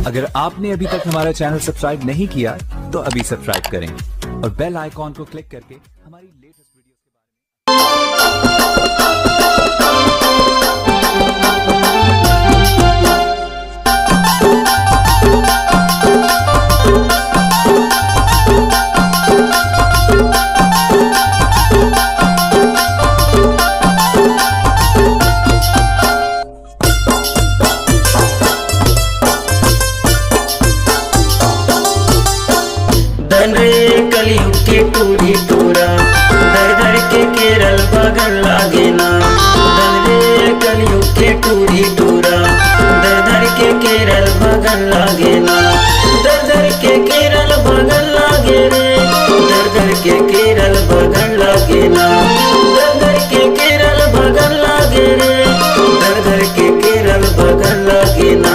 अगर आपने अभी तक हमारा चैनल सब्सक्राइब नहीं किया तो अभी सब्सक्राइब करें और बेल आइकॉन को क्लिक करके हमारी लेटेस्ट वीडियो के बारे कलयुग के टूरी टूरा दर दर के केरल बगल लागे ना। कलयुग के टूरी टूरा दर दर के केरल बगल लागे ना। दर के केरल बगल लागे रे, दर के केरल बगल लागे ना। दर के केरल बगल लागे रे, दर के केरल बगल लागे ना।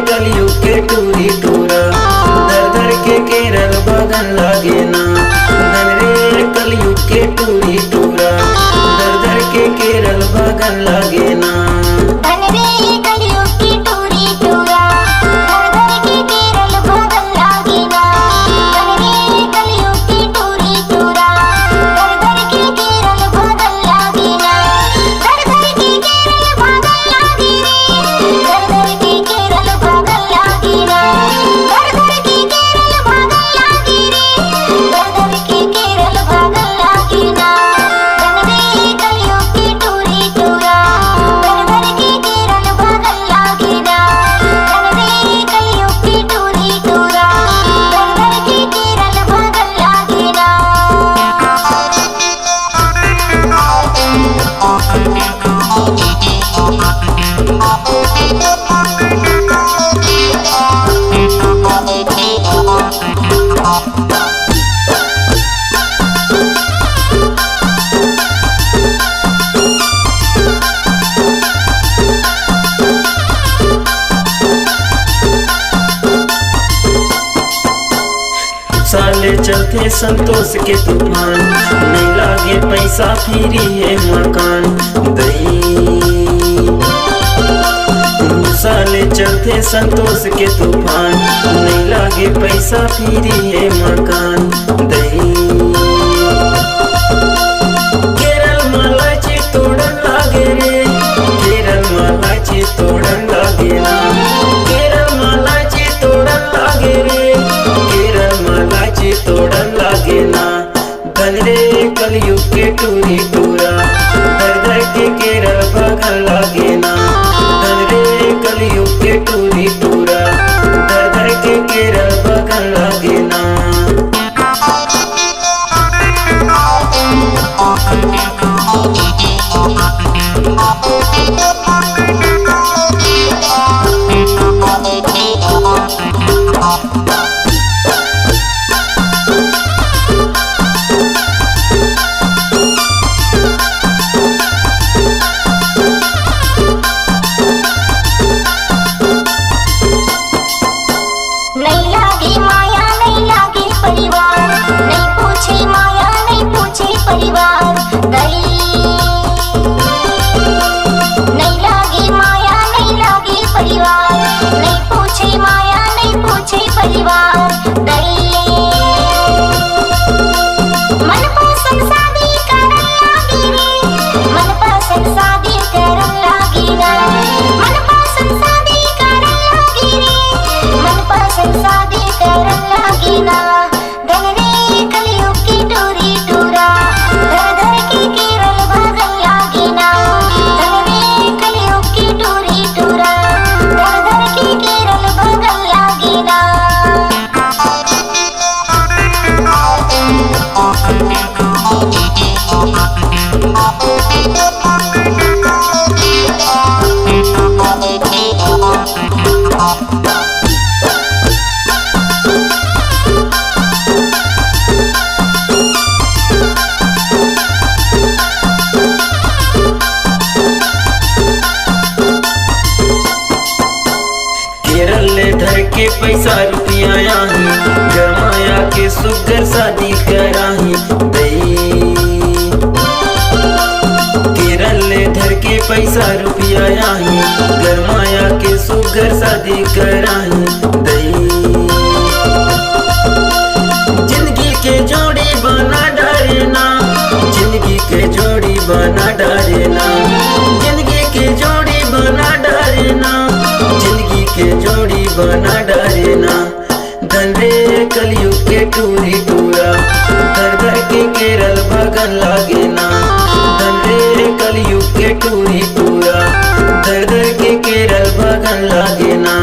कलयुग के टूरी टूरा दर के केरल बगल लागे ना। कलयुग के टूरी टूरा दर के केरल बगल लागे ना। साले चलते संतोष के तूफान, नहीं लागे पैसा फिरी है मकान दई। साले चलते संतोष के तूफान, नहीं लागे पैसा फिरी है मकान दई। केरल मालाची तोड़न लागे रे, केरल मालाची तोड़न लागे ना। केरल मालाची तोड़न लागे रे, केरल मालाची तोड़न लागे ना। कलयुग के टूरी टूरा दर के केरल बगल लागे ना। कलयुग के टूरी टूरा दर के केरल बगल लागे ना। के पैसा रुपया आही, जमाया के सुगर शादी कराही केरल ले धर के पैसा रुपया आही, गरमाया के सुगर शादी कराई दई। जिंदगी के जोड़ी बना डरना, जिंदगी के जोड़ी बना डरना, जिंदगी के जोड़ी बना डरना, जिंदगी के जोड़ी बना डरना। धन रे कलयुग के टूरी टूरा, घर घर के केरल बगल लागे ना। धन रे कलयुग के टूरी टूरा, घर घर के केरल बगल लागे ना।